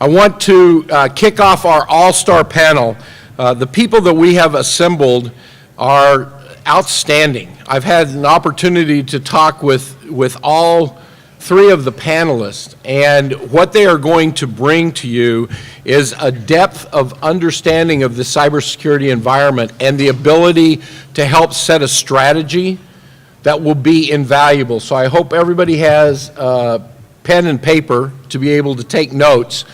I want to kick off our all-star panel. The people that we have assembled are outstanding. I've had an opportunity to talk with all three of the panelists, and what they are going to bring to you is a depth of understanding of the cybersecurity environment and the ability to help set a strategy that will be invaluable. So I hope everybody has pen and paper to be able to take notes.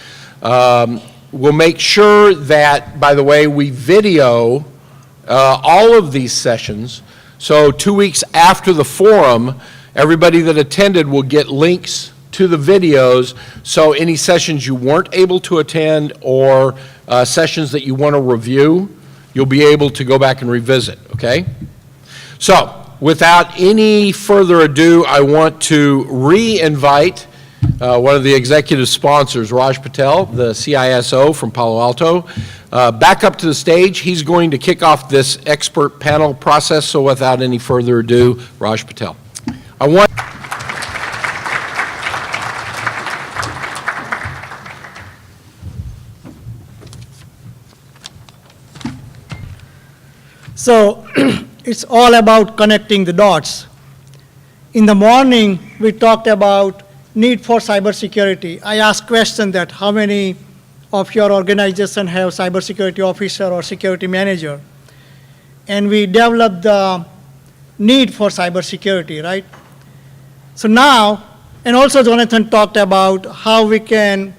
We'll make sure that, by the way, we video all of these sessions. So 2 weeks after the forum, everybody that attended will get links to the videos, so any sessions you weren't able to attend or sessions that you want to review, you'll be able to go back and revisit, okay? So, without any further ado, I want to re-invite one of the executive sponsors, Raj Patel, the CISO from Palo Alto, back up to the stage. He's going to kick off this expert panel process, so without any further ado, Raj Patel. So it's all about connecting the dots. In the morning, we talked about need for cybersecurity. I asked question that how many of your organization have cybersecurity officer or security manager? And we developed the need for cybersecurity, right? So now, and also Jonathan talked about how we can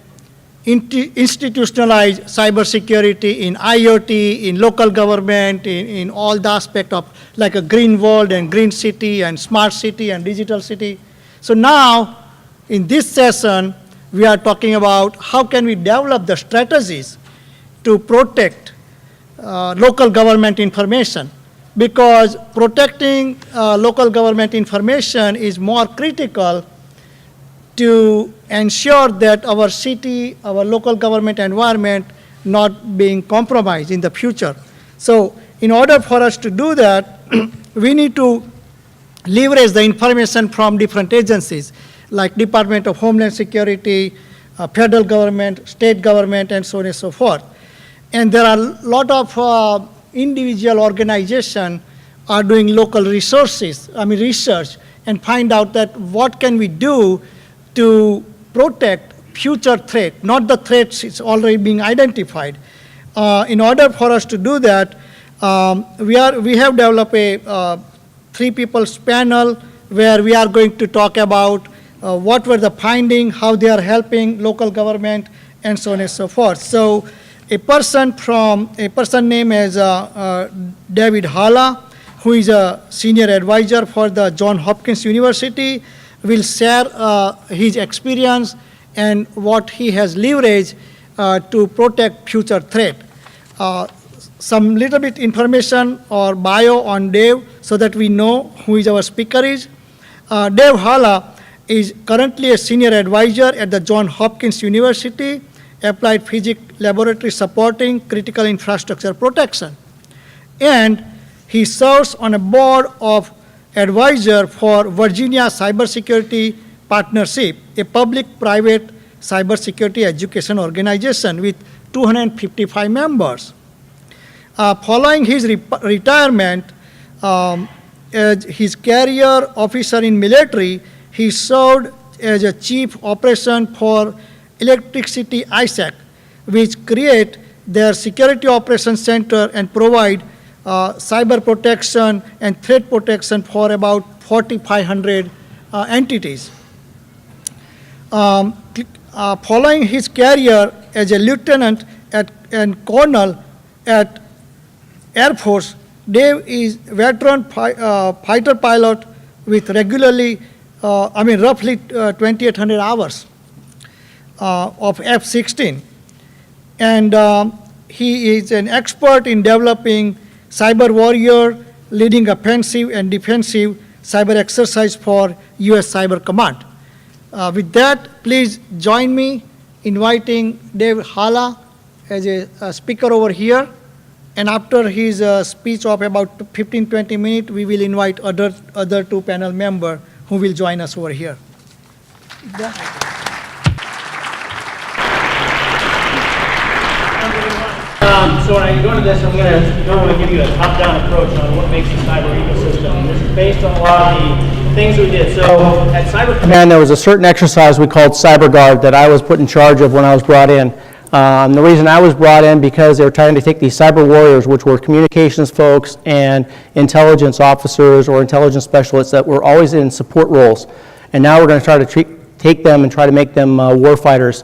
institutionalize cybersecurity in IoT, in local government, in all the aspect of like a green world and green city and smart city and digital city. So now, in this session, we are talking about how can we develop the strategies to protect local government information, because protecting local government information is more critical to ensure that our city, our local government environment not being compromised in the future. So in order for us to do that, we need to leverage the information from different agencies like Department of Homeland Security, federal government, state government, and so on and so forth. And there are a lot of individual organizations are doing local research and find out that what can we do to protect future threat, not the threats it's already being identified. In order for us to do that, we have developed a three-people's panel where we are going to talk about what were the findings, how they are helping local government, and so on and so forth. So a person named as David Halla, who is a senior advisor for the Johns Hopkins University, will share his experience and what he has leveraged to protect future threat. Some little bit information or bio on Dave so that we know who is our speaker is. Dave Halla is currently a senior advisor at the Johns Hopkins University, Applied Physics Laboratory supporting critical infrastructure protection. And he serves on a board of advisor for Virginia Cybersecurity Partnership, a public-private cybersecurity education organization with 255 members. Following his retirement as his career officer in military, he served as a chief operation for Electricity ISAC, which create their security operations center and provide cyber protection and threat protection for about 4,500 entities. Following his career as a lieutenant and colonel at Air Force, Dave is veteran fighter pilot with roughly 2,800 hours of F-16. And he is an expert in developing cyber warrior, leading offensive and defensive cyber exercise for U.S. Cyber Command. With that, please join me inviting Dave Halla as a speaker over here. And after his speech of about 15-20 minutes, we will invite other two panel members who will join us over here. So when I go into this, I'm going to give you a top-down approach on what makes the cyber ecosystem. And this is based on a lot of the things we did. So at Cyber Command, there was a certain exercise we called Cyber Guard that I was put in charge of when I was brought in. The reason I was brought in because they were trying to take these cyber warriors, which were communications folks and intelligence officers or intelligence specialists that were always in support roles. And now we're going to try to take them and try to make them war fighters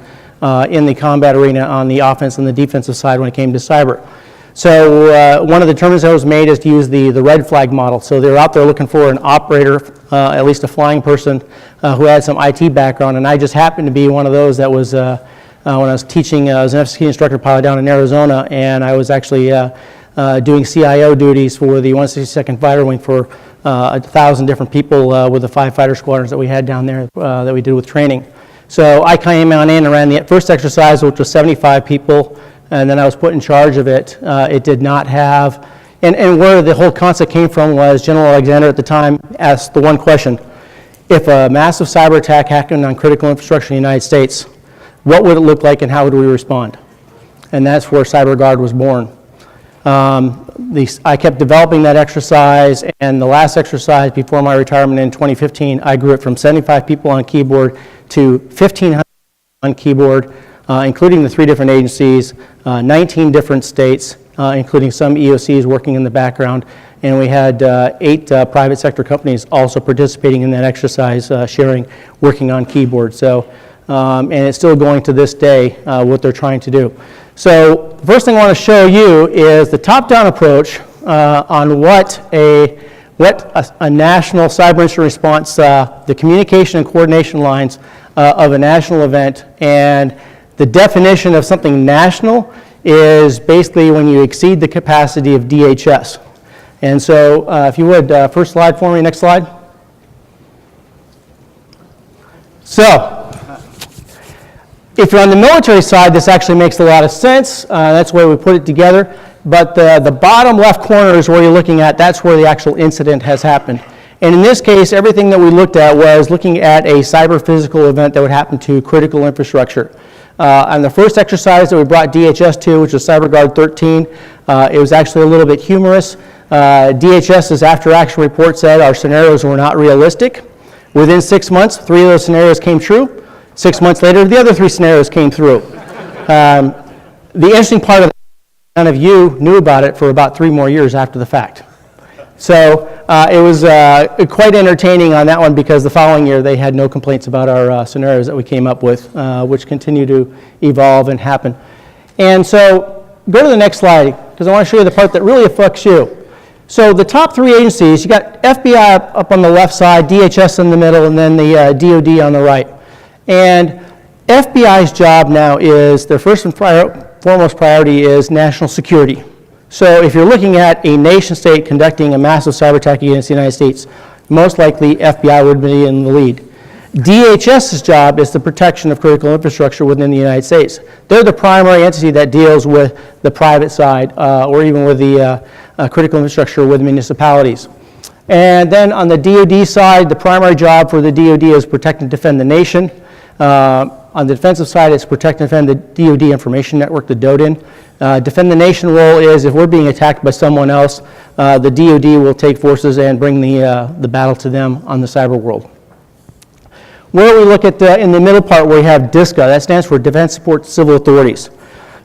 in the combat arena on the offense and the defensive side when it came to cyber. So one of the determinants that was made is to use the red flag model. So they're out there looking for an operator, at least a flying person, who had some IT background, and I just happened to be one of those that was, when I was teaching, I was an FSC instructor pilot down in Arizona, and I was actually doing CIO duties for the 162nd Fighter Wing for 1,000 different people with the 5 fighter squadrons that we had down there that we did with training. So I came on in and ran the first exercise, which was 75 people, and then I was put in charge of it. It did not have, and where the whole concept came from was General Alexander at the time asked the one question: if a massive cyber attack happened on critical infrastructure in the United States, what would it look like and how would we respond? And that's where Cyber Guard was born. I kept developing that exercise, and the last exercise before my retirement in 2015, I grew it from 75 people on keyboard to 1,500 on keyboard, including the 3 different agencies, 19 different states, including some EOCs working in the background, and we had 8 private sector companies also participating in that exercise, working on keyboard. So, and it's still going to this day, what they're trying to do. So the first thing I want to show you is the top-down approach on what a national cyber incident response, the communication and coordination lines of a national event, and the definition of something national is basically when you exceed the capacity of DHS. And so if you would, first slide for me, next slide. So, if you're on the military side, this actually makes a lot of sense. That's the way we put it together. But the bottom left corner is where you're looking at. That's where the actual incident has happened. And in this case, everything that we looked at was looking at a cyber physical event that would happen to critical infrastructure. On the first exercise that we brought DHS to, which was Cyber Guard 13, it was actually a little bit humorous. DHS's after-action report said our scenarios were not realistic. Within 6 months, 3 of those scenarios came true. 6 months later, the other 3 scenarios came through. The interesting part of that, none of you knew about it for about 3 more years after the fact. So it was quite entertaining on that one because the following year they had no complaints about our scenarios that we came up with, which continue to evolve and happen. And so go to the next slide because I want to show you the part that really affects you. So the top 3 agencies, you got FBI up on the left side, DHS in the middle, and then the DoD on the right. And FBI's job now is, their first and foremost priority is national security. So if you're looking at a nation state conducting a massive cyber attack against the United States, most likely FBI would be in the lead. DHS's job is the protection of critical infrastructure within the United States. They're the primary entity that deals with the private side or even with the critical infrastructure with municipalities. And then on the DoD side, the primary job for the DoD is protect and defend the nation. On the defensive side, it's protect and defend the DoD information network, the DODIN. Defend the nation role is if we're being attacked by someone else, the DoD will take forces and bring the battle to them on the cyber world. Where we look at in the middle part where we have DISCA, that stands for Defense Support Civil Authorities.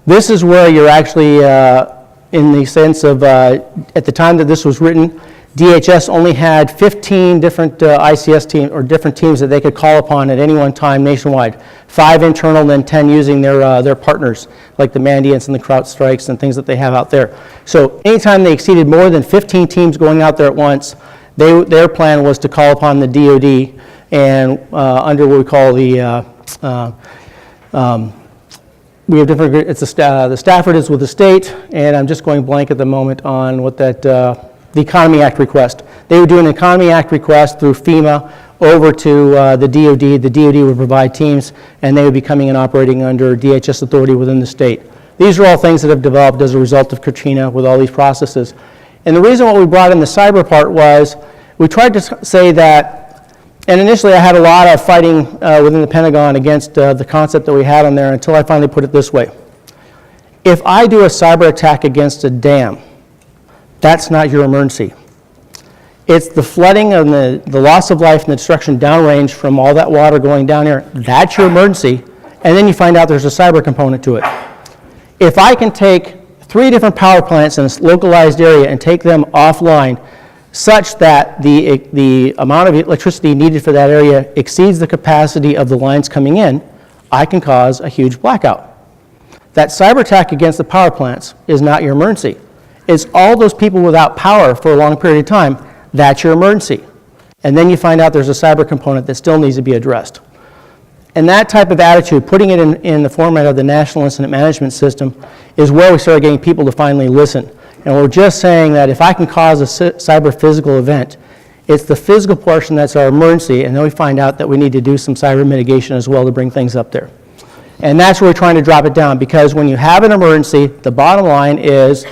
This is where you're actually in the sense of, at the time that this was written, DHS only had 15 different ICS teams or different teams that they could call upon at any one time nationwide. 5 internal and then 10 using their partners, like the Mandiants and the CrowdStrikes and things that they have out there. So anytime they exceeded more than 15 teams going out there at once, their plan was to call upon the DoD and under what we call the, we have different, it's the Stafford is with the state, and I'm just going blank at the moment on what that, the Economy Act request. They would do an Economy Act request through FEMA over to the DoD. The DoD would provide teams, and they would be coming and operating under DHS authority within the state. These are all things that have developed as a result of Katrina with all these processes. And the reason what we brought in the cyber part was we tried to say that, and initially I had a lot of fighting within the Pentagon against the concept that we had on there until I finally put it this way. If I do a cyber attack against a dam, that's not your emergency. It's the flooding and the loss of life and the destruction downrange from all that water going down here. That's your emergency. And then you find out there's a cyber component to it. If I can take 3 different power plants in a localized area and take them offline such that the amount of electricity needed for that area exceeds the capacity of the lines coming in, I can cause a huge blackout. That cyber attack against the power plants is not your emergency. It's all those people without power for a long period of time. That's your emergency. And then you find out there's a cyber component that still needs to be addressed. And that type of attitude, putting it in the format of the National Incident Management System, is where we started getting people to finally listen. And we're just saying that if I can cause a cyber physical event, it's the physical portion that's our emergency, and then we find out that we need to do some cyber mitigation as well to bring things up there. And that's where we're trying to drop it down, because when you have an emergency, the bottom line is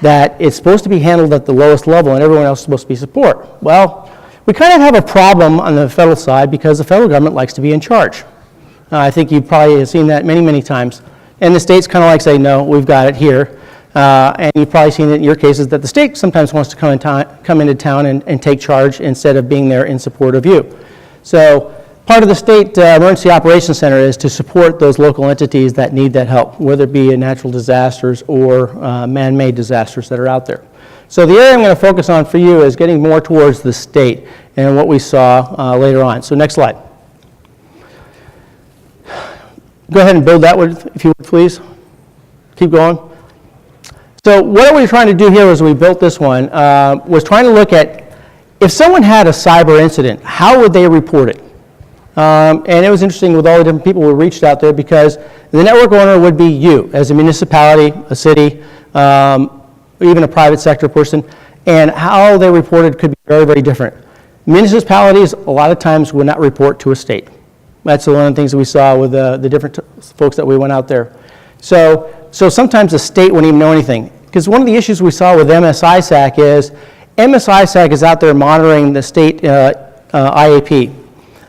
that it's supposed to be handled at the lowest level and everyone else is supposed to be support. Well, we kind of have a problem on the federal side because the federal government likes to be in charge. I think you've probably seen that many, many times. And the states kind of like say, no, we've got it here. And you've probably seen it in your cases that the state sometimes wants to come into town and take charge instead of being there in support of you. So part of the state emergency operations center is to support those local entities that need that help, whether it be natural disasters or man-made disasters that are out there. So the area I'm going to focus on for you is getting more towards the state and what we saw later on. So next slide. Go ahead and build that one, if you would, please. Keep going. So what we were trying to do here as we built this one was trying to look at if someone had a cyber incident, how would they report it? And it was interesting with all the different people who reached out there, because the network owner would be you as a municipality, a city, even a private sector person, and how they reported could be very, very different. Municipalities a lot of times would not report to a state. That's one of the things that we saw with the different folks that we went out there. So sometimes the state wouldn't even know anything. Because one of the issues we saw with MSISAC is MSISAC is out there monitoring the state IAP.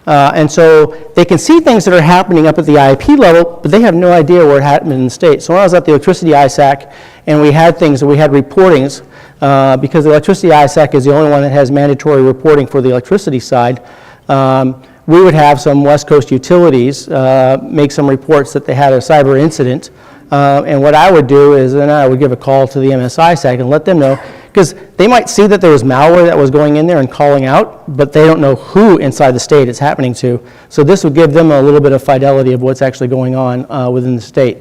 And so they can see things that are happening up at the IAP level, but they have no idea where it happened in the state. So when I was at the electricity ISAC and we had things, we had reportings, because the electricity ISAC is the only one that has mandatory reporting for the electricity side, we would have some West Coast utilities make some reports that they had a cyber incident. And what I would do is then I would give a call to the MSISAC and let them know, because they might see that there was malware that was going in there and calling out, but they don't know who inside the state it's happening to. So this would give them a little bit of fidelity of what's actually going on within the state.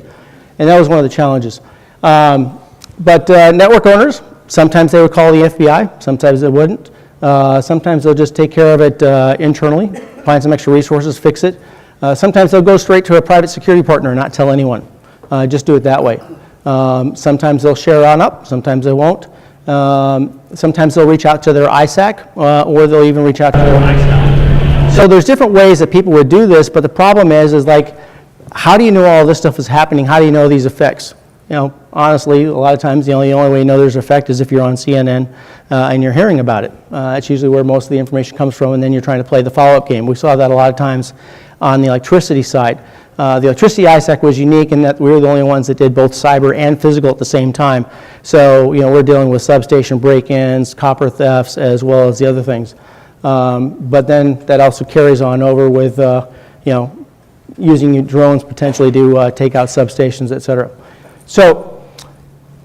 And that was one of the challenges. But network owners, sometimes they would call the FBI, sometimes they wouldn't. Sometimes they'll just take care of it internally, find some extra resources, fix it. Sometimes they'll go straight to a private security partner and not tell anyone. Just do it that way. Sometimes they'll share on up, sometimes they won't. Sometimes they'll reach out to their ISAC, or they'll even reach out to their ISAC. So there's different ways that people would do this, but the problem is like, how do you know all this stuff is happening? How do you know these effects? You know, honestly, a lot of times the only way you know there's an effect is if you're on CNN and you're hearing about it. That's usually where most of the information comes from, and then you're trying to play the follow-up game. We saw that a lot of times on the electricity side. The electricity ISAC was unique in that we were the only ones that did both cyber and physical at the same time. So, you know, we're dealing with substation break-ins, copper thefts, as well as the other things. But then that also carries on over with, you know, using drones potentially to take out substations, et cetera. So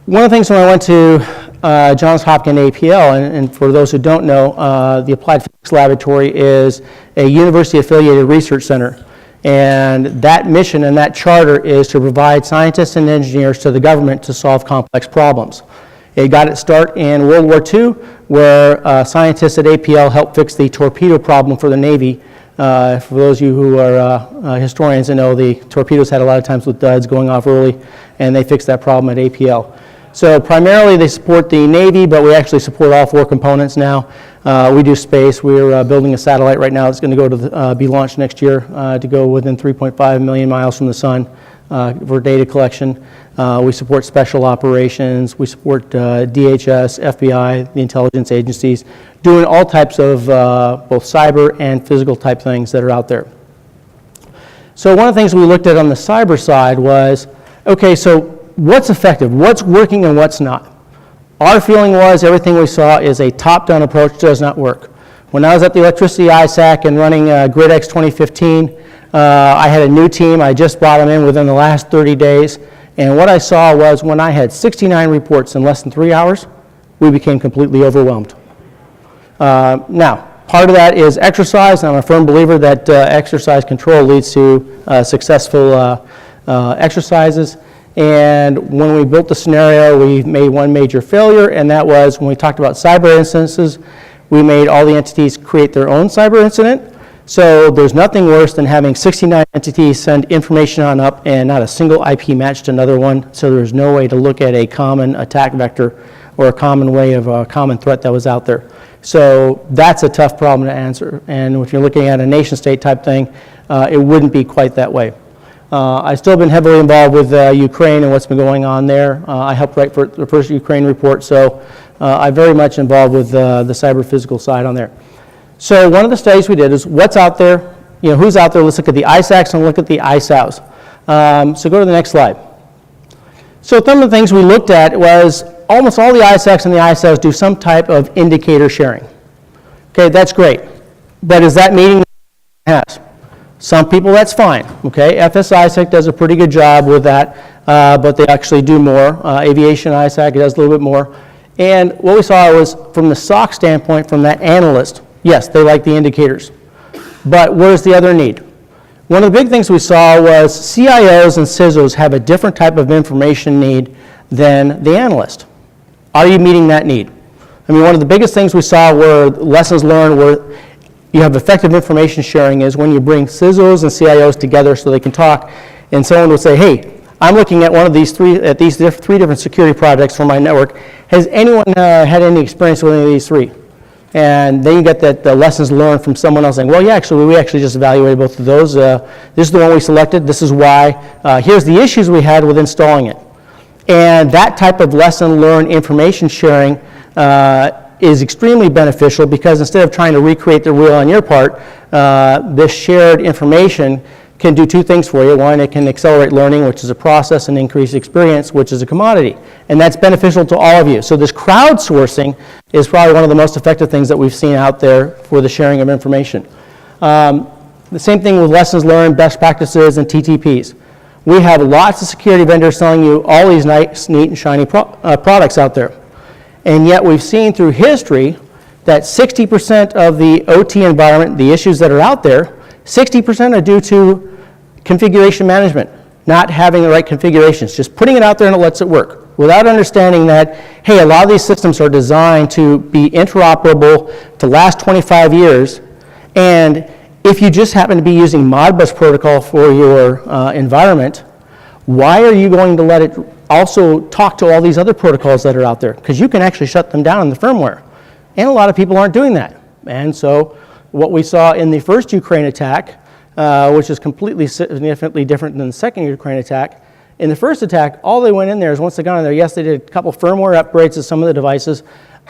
one of the things when I went to Johns Hopkins APL, and for those who don't know, the Applied Physics Laboratory is a university-affiliated research center. And that mission and that charter is to provide scientists and engineers to the government to solve complex problems. It got its start in World War II, where scientists at APL helped fix the torpedo problem for the Navy. For those of you who are historians and know, the torpedoes had a lot of times with duds going off early, and they fixed that problem at APL. So primarily they support the Navy, but we actually support all 4 components now. We do space. We're building a satellite right now that's going to go to be launched next year to go within 3.5 million miles from the sun for data collection. We support special operations. We support DHS, FBI, the intelligence agencies, doing all types of both cyber and physical type things that are out there. So one of the things we looked at on the cyber side was, okay, so what's effective? What's working and what's not? Our feeling was everything we saw is a top-down approach does not work. When I was at the Electricity ISAC and running GridX 2015, I had a new team. I just brought them in within the last 30 days. And what I saw was when I had 69 reports in less than 3 hours, we became completely overwhelmed. Now, part of that is exercise. I'm a firm believer that exercise control leads to successful exercises. And when we built the scenario, we made one major failure, and that was when we talked about cyber instances, we made all the entities create their own cyber incident. So there's nothing worse than having 69 entities send information on up and not a single IP matched another one, so there's no way to look at a common attack vector or a common way of a common threat that was out there. So that's a tough problem to answer. And if you're looking at a nation state type thing, it wouldn't be quite that way. I've still been heavily involved with Ukraine and what's been going on there. I helped write for the first Ukraine report, so I'm very much involved with the cyber physical side on there. So one of the studies we did is what's out there, who's out there. Let's look at the ISACs and look at the ISAOs. So go to the next slide. So some of the things we looked at was almost all the ISACs and the ISAOs do some type of indicator sharing. Okay, that's great. But is that meeting it has? Some people, that's fine. Okay, FS ISAC does a pretty good job with that, but they actually do more. Aviation ISAC does a little bit more. And what we saw was from the SOC standpoint, from that analyst, yes, they like the indicators. But where's the other need? One of the big things we saw was CIOs and CISOs have a different type of information need than the analyst. Are you meeting that need? I mean, one of the biggest things we saw were lessons learned where you have effective information sharing is when you bring CISOs and CIOs together so they can talk, and someone will say, hey, I'm looking at one of these three different security projects for my network. Has anyone had any experience with any of these three? And then you get that the lessons learned from someone else saying, well, yeah, actually, we actually just evaluated both of those. This is the one we selected. This is why. Here's the issues we had with installing it. And that type of lesson learned information sharing is extremely beneficial because instead of trying to recreate the wheel on your part, this shared information can do two things for you. One, it can accelerate learning, which is a process, and increase experience, which is a commodity. And that's beneficial to all of you. So this crowdsourcing is probably one of the most effective things that we've seen out there for the sharing of information. The same thing with lessons learned, best practices, and TTPs. We have lots of security vendors selling you all these nice, neat, and shiny products out there. And yet we've seen through history that 60% of the OT environment, the issues that are out there, 60% are due to configuration management, not having the right configurations, just putting it out there and it lets it work, without understanding that, hey, a lot of these systems are designed to be interoperable, to last 25 years, and if you just happen to be using Modbus protocol for your environment, why are you going to let it also talk to all these other protocols that are out there? Because you can actually shut them down in the firmware. And a lot of people aren't doing that. And so what we saw in the first Ukraine attack, which is completely significantly different than the second Ukraine attack, in the first attack, all they went in there is once they got in there, yes, they did a couple firmware upgrades to some of the devices,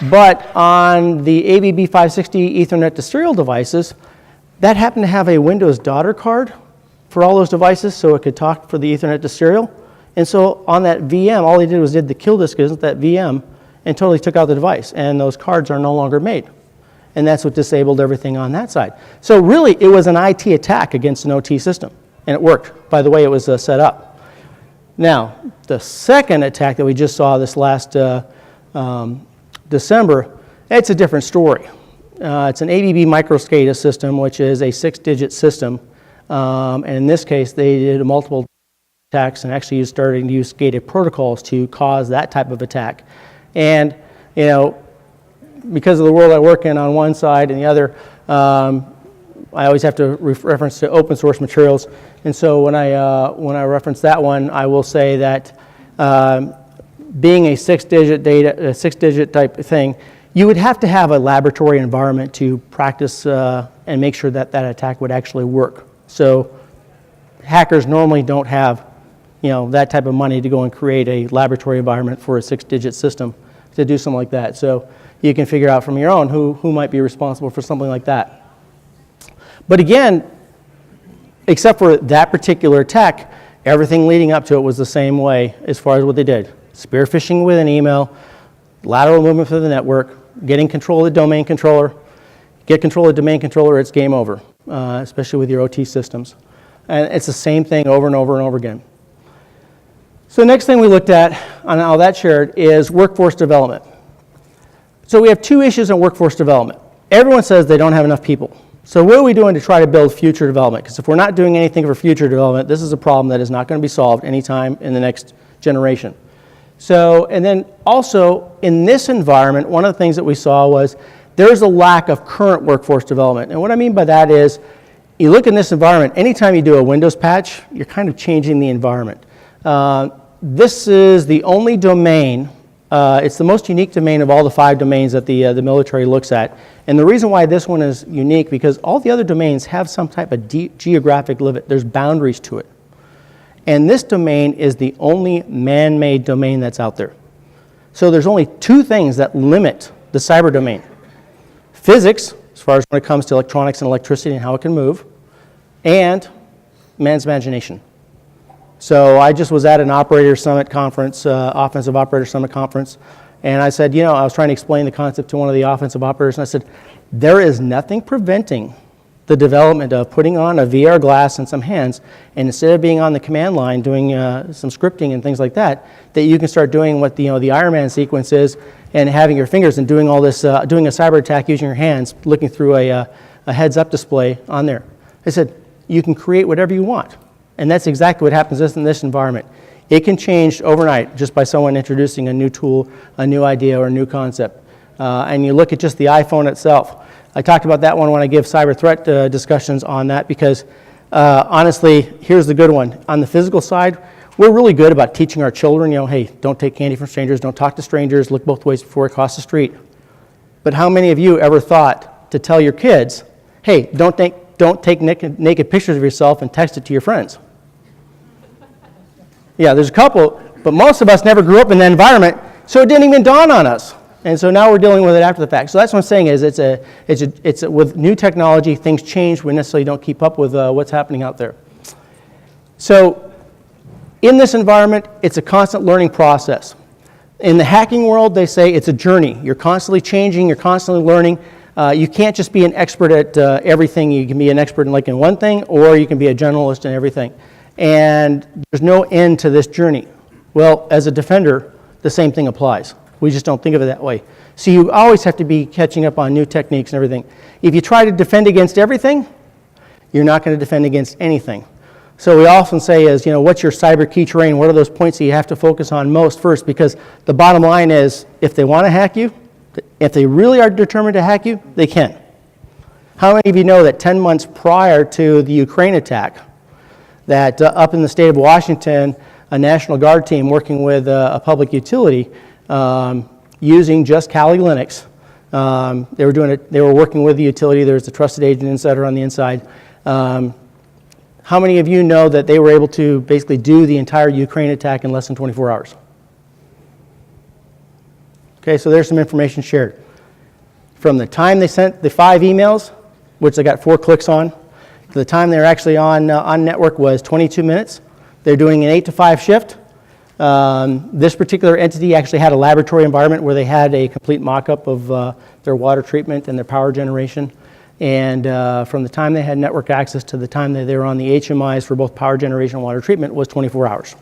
but on the AVB 560 Ethernet to serial devices, that happened to have a Windows daughter card for all those devices so it could talk for the Ethernet to serial. And so on that VM, all they did was did the kill disk against that VM and totally took out the device. And those cards are no longer made. And that's what disabled everything on that side. So really, it was an IT attack against an OT system. And it worked by the way it was set up. Now, the second attack that we just saw this last December, it's a different story. It's an ABB microSCADA system, which is a 6-digit system. And in this case, they did multiple attacks and actually starting to use SCADA protocols to cause that type of attack. And, you know, because of the world I work in on one side and the other, I always have to reference to open source materials. And so when I reference that one, I will say that being a 6-digit type thing, you would have to have a laboratory environment to practice and make sure that that attack would actually work. So hackers normally don't have, you know, that type of money to go and create a laboratory environment for a 6-digit system to do something like that. So you can figure out from your own who might be responsible for something like that. But again, except for that particular attack, Everything leading up to it was the same way as far as what they did. Spear phishing with an email, lateral movement through the network, getting control of the domain controller. Get control of the domain controller, it's game over, especially with your OT systems. And it's the same thing over and over and over again. So the next thing we looked at on all that shared is workforce development. So we have two issues in workforce development. Everyone says they don't have enough people. So what are we doing to try to build future development? Because if we're not doing anything for future development, this is a problem that is not going to be solved anytime in the next generation. So, and then also in this environment, one of the things that we saw was there's a lack of current workforce development. And what I mean by that is, you look in this environment, anytime you do a Windows patch, you're kind of changing the environment. This is the only domain, it's the most unique domain of all the 5 domains that the military looks at. And the reason why this one is unique, because all the other domains have some type of geographic limit. There's boundaries to it. And this domain is the only man-made domain that's out there. So there's only 2 things that limit the cyber domain. Physics, as far as when it comes to electronics and electricity and how it can move, and man's imagination. So I just was at an operator summit conference, offensive operator summit conference, and I said, you know, I was trying to explain the concept to one of the offensive operators, and I said, there is nothing preventing the development of putting on a VR glass and some hands, and instead of being on the command line doing some scripting and things like that, that you can start doing what the Iron Man sequence is, and having your fingers and doing all this, doing a cyber attack using your hands, looking through a heads-up display on there. I said, you can create whatever you want. And that's exactly what happens in this environment. It can change overnight just by someone introducing a new tool, a new idea, or a new concept. And you look at just the iPhone itself. I talked about that one when I give cyber threat discussions on that because honestly, here's the good one. On the physical side, we're really good about teaching our children, you know, hey, don't take candy from strangers, don't talk to strangers, look both ways before you cross the street. But how many of you ever thought to tell your kids, hey, don't take naked pictures of yourself and text it to your friends? Yeah, there's a couple, but most of us never grew up in that environment, so it didn't even dawn on us. And so now we're dealing with it after the fact. So that's what I'm saying is it's with new technology, things change. We necessarily don't keep up with what's happening out there. So in this environment, it's a constant learning process. In the hacking world, they say it's a journey. You're constantly changing, you're constantly learning. You can't just be an expert at everything. You can be an expert in one thing, or you can be a generalist in everything. And there's no end to this journey. Well, as a defender, the same thing applies. We just don't think of it that way. So you always have to be catching up on new techniques and everything. If you try to defend against everything, you're not going to defend against anything. So we often say is, you know, what's your cyber key terrain? What are those points that you have to focus on most first? Because the bottom line is, if they want to hack you, if they really are determined to hack you, they can. How many of you know that 10 months prior to the Ukraine attack, that up in the state of Washington, a National Guard team working with a public utility using just Kali Linux, they were working with the utility. There's a trusted agent insider on the inside. How many of you know that they were able to basically do the entire Ukraine attack in less than 24 hours? Okay, so there's some information shared. From the time they sent the 5 emails, which they got 4 clicks on, to the time they were actually on network was 22 minutes. They're doing an 8 to 5 shift. This particular entity actually had a laboratory environment where they had a complete mock-up of their water treatment and their power generation. And from the time they had network access to the time that they were on the HMIs for both power generation and water treatment was 24 hours.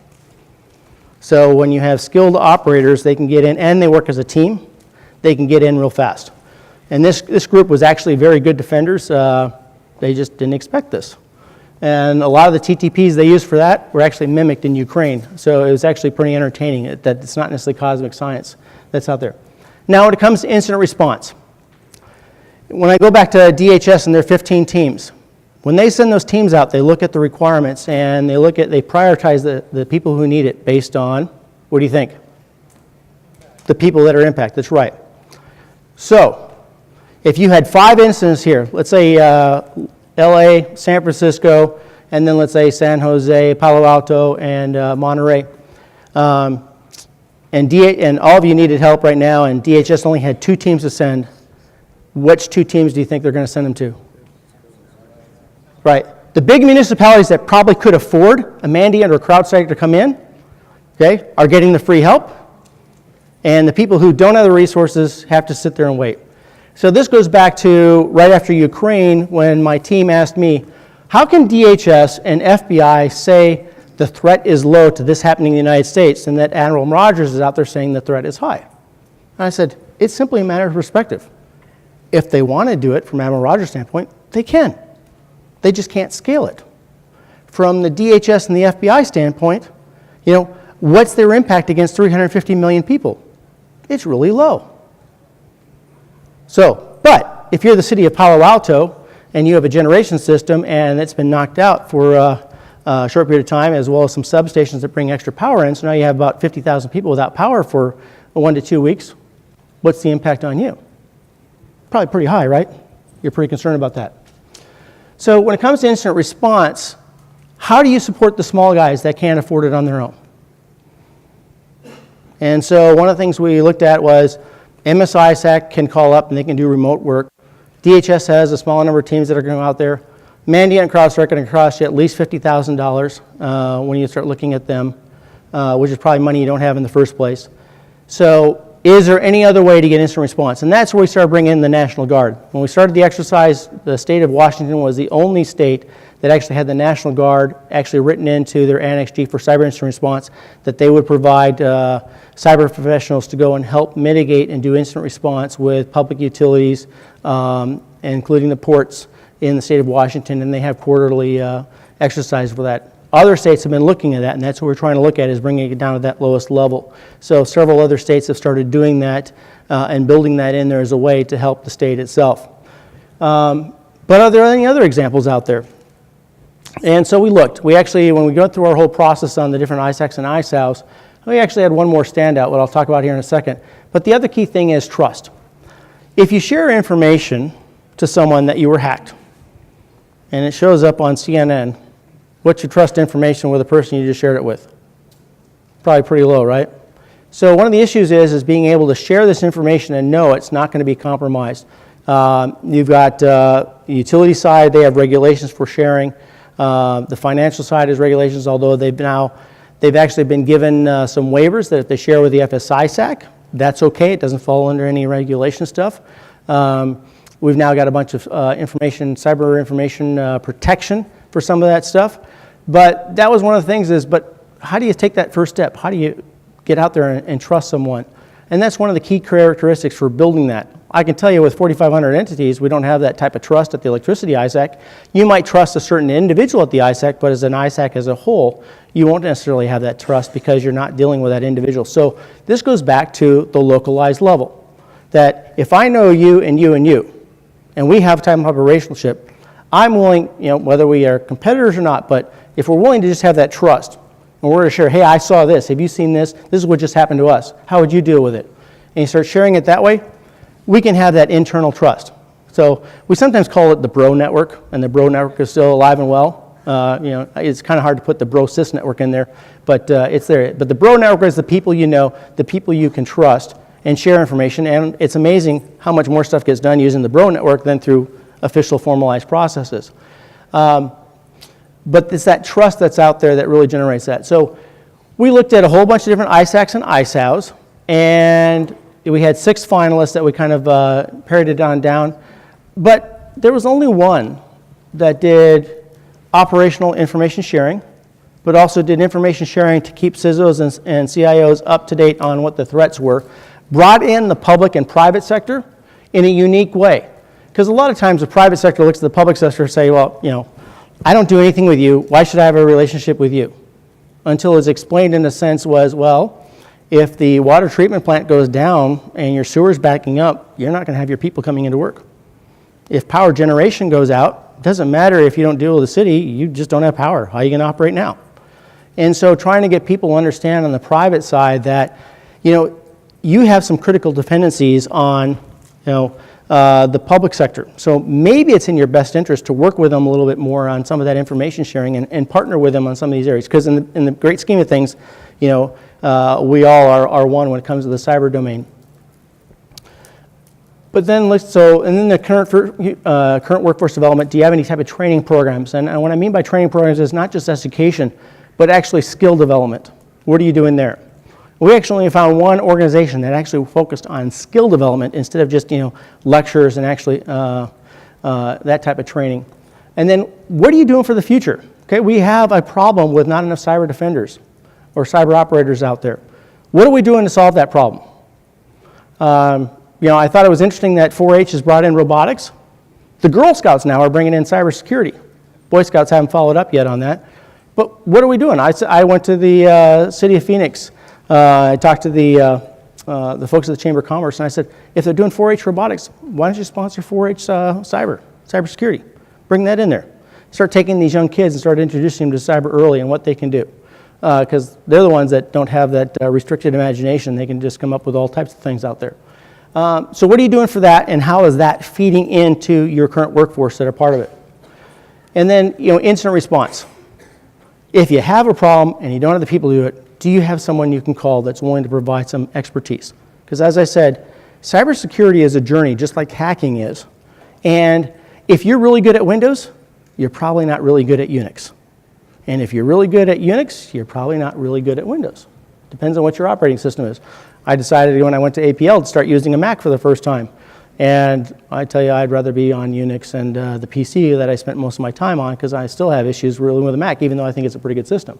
So when you have skilled operators, they can get in, and they work as a team, they can get in real fast. And this group was actually very good defenders. They just didn't expect this. And a lot of the TTPs they used for that were actually mimicked in Ukraine. So it was actually pretty entertaining that it's not necessarily cosmic science that's out there. Now when it comes to incident response, when I go back to DHS and their 15 teams, when they send those teams out, they look at the requirements and they prioritize the people who need it based on, what do you think? The people that are impacted, that's right. So, if you had 5 incidents here, let's say LA, San Francisco, and then let's say San Jose, Palo Alto, and Monterey, and all of you needed help right now, and DHS only had 2 teams to send, which 2 teams do you think they're going to send them to? Right, the big municipalities that probably could afford a Mandiant or CrowdStrike to come in, okay, are getting the free help, and the people who don't have the resources have to sit there and wait. So this goes back to right after Ukraine when my team asked me, how can DHS and FBI say the threat is low to this happening in the United States and that Admiral Rogers is out there saying the threat is high? And I said, it's simply a matter of perspective. If they want to do it from Admiral Rogers' standpoint, they can. They just can't scale it. From the DHS and the FBI standpoint, you know, what's their impact against 350 million people? It's really low. So, but if you're the city of Palo Alto and you have a generation system and it's been knocked out for a short period of time, as well as some substations that bring extra power in, so now you have about 50,000 people without power for 1 to 2 weeks, what's the impact on you? Probably pretty high, right? You're pretty concerned about that. So when it comes to incident response, how do you support the small guys that can't afford it on their own? And so one of the things we looked at was MSISAC can call up and they can do remote work. DHS has a small number of teams that are going to go out there. Mandiant and CrowdStrike are going to cost you at least $50,000 when you start looking at them, which is probably money you don't have in the first place. So is there any other way to get instant response? And that's where we started bringing in the National Guard. When we started the exercise, the state of Washington was the only state that actually had the National Guard actually written into their Annex G for cyber incident response, that they would provide cyber professionals to go and help mitigate and do incident response with public utilities, including the ports in the state of Washington, and they have quarterly exercise for that. Other states have been looking at that, and that's what we're trying to look at, is bringing it down to that lowest level. So several other states have started doing that and building that in there as a way to help the state itself. But are there any other examples out there? And so we looked. We actually, when we go through our whole process on the different ISACs and ISAOs, we actually had one more standout, what I'll talk about here in a second. But the other key thing is trust. If you share information to someone that you were hacked, and it shows up on CNN, what's your trust information with the person you just shared it with? Probably pretty low, right? So one of the issues is being able to share this information and know it's not going to be compromised. You've got the utility side, they have regulations for sharing. The financial side has regulations, although they've actually been given some waivers that if they share with the FSISAC, that's okay. It doesn't fall under any regulation stuff. We've now got a bunch of cyber information protection for some of that stuff. But that was one of the things is, but how do you take that first step? How do you get out there and trust someone? And that's one of the key characteristics for building that. I can tell you with 4,500 entities, we don't have that type of trust at the electricity ISAC. You might trust a certain individual at the ISAC, but as an ISAC as a whole, you won't necessarily have that trust because you're not dealing with that individual. So this goes back to the localized level, that if I know you and you and you, and we have time of operationship, I'm willing, whether we are competitors or not, but if we're willing to just have that trust, and we're to share, hey, I saw this, have you seen this? This is what just happened to us. How would you deal with it? And you start sharing it that way, we can have that internal trust. So we sometimes call it the bro network, and the bro network is still alive and well. It's kind of hard to put the bro sys network in there, but it's there. But the bro network is the people you know, the people you can trust, and share information, and it's amazing how much more stuff gets done using the bro network than through official formalized processes. But it's that trust that's out there that really generates that. So we looked at a whole bunch of different ISACs and ISAOs, and we had 6 finalists that we kind of pared on down. But there was only one that did operational information sharing, but also did information sharing to keep CISOs and CIOs up to date on what the threats were, brought in the public and private sector in a unique way. Because a lot of times the private sector looks at the public sector and say, well, I don't do anything with you. Why should I have a relationship with you? Until it's explained in a sense was, well, if the water treatment plant goes down and your sewer's backing up, you're not going to have your people coming into work. If power generation goes out, it doesn't matter if you don't deal with the city, you just don't have power. How are you going to operate now? And so trying to get people to understand on the private side that, you have some critical dependencies on, the public sector. So maybe it's in your best interest to work with them a little bit more on some of that information sharing and partner with them on some of these areas. Because in the great scheme of things, we all are one when it comes to the cyber domain. But then, and then the current workforce development, do you have any type of training programs? And what I mean by training programs is not just education, but actually skill development. What are you doing there? We actually only found one organization that actually focused on skill development instead of just, lectures and actually that type of training. And then, what are you doing for the future? Okay, we have a problem with not enough cyber defenders or cyber operators out there. What are we doing to solve that problem? I thought it was interesting that 4-H has brought in robotics. The Girl Scouts now are bringing in cybersecurity. Boy Scouts haven't followed up yet on that. But what are we doing? I went to the city of Phoenix. I talked to the folks at the Chamber of Commerce, and I said, if they're doing 4-H robotics, why don't you sponsor 4-H cybersecurity? Bring that in there. Start taking these young kids and start introducing them to cyber early and what they can do. Because they're the ones that don't have that restricted imagination. They can just come up with all types of things out there. So what are you doing for that, and how is that feeding into your current workforce that are part of it? And then, incident response. If you have a problem and you don't have the people to do it, do you have someone you can call that's willing to provide some expertise? Because as I said, cybersecurity is a journey, just like hacking is. And if you're really good at Windows, you're probably not really good at Unix. And if you're really good at Unix, you're probably not really good at Windows. Depends on what your operating system is. I decided when I went to APL to start using a Mac for the first time. And I tell you, I'd rather be on Unix and the PC that I spent most of my time on, because I still have issues really with a Mac, even though I think it's a pretty good system.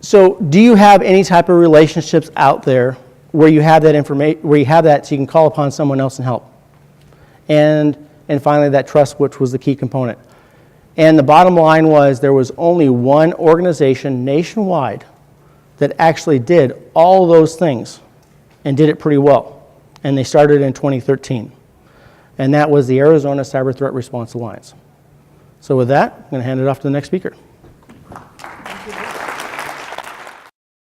So do you have any type of relationships out there where you have that information, where you have that so you can call upon someone else and help? And finally, that trust, which was the key component. And the bottom line was there was only one organization nationwide that actually did all those things and did it pretty well. And they started in 2013. And that was the Arizona Cyber Threat Response Alliance. So with that, I'm going to hand it off to the next speaker.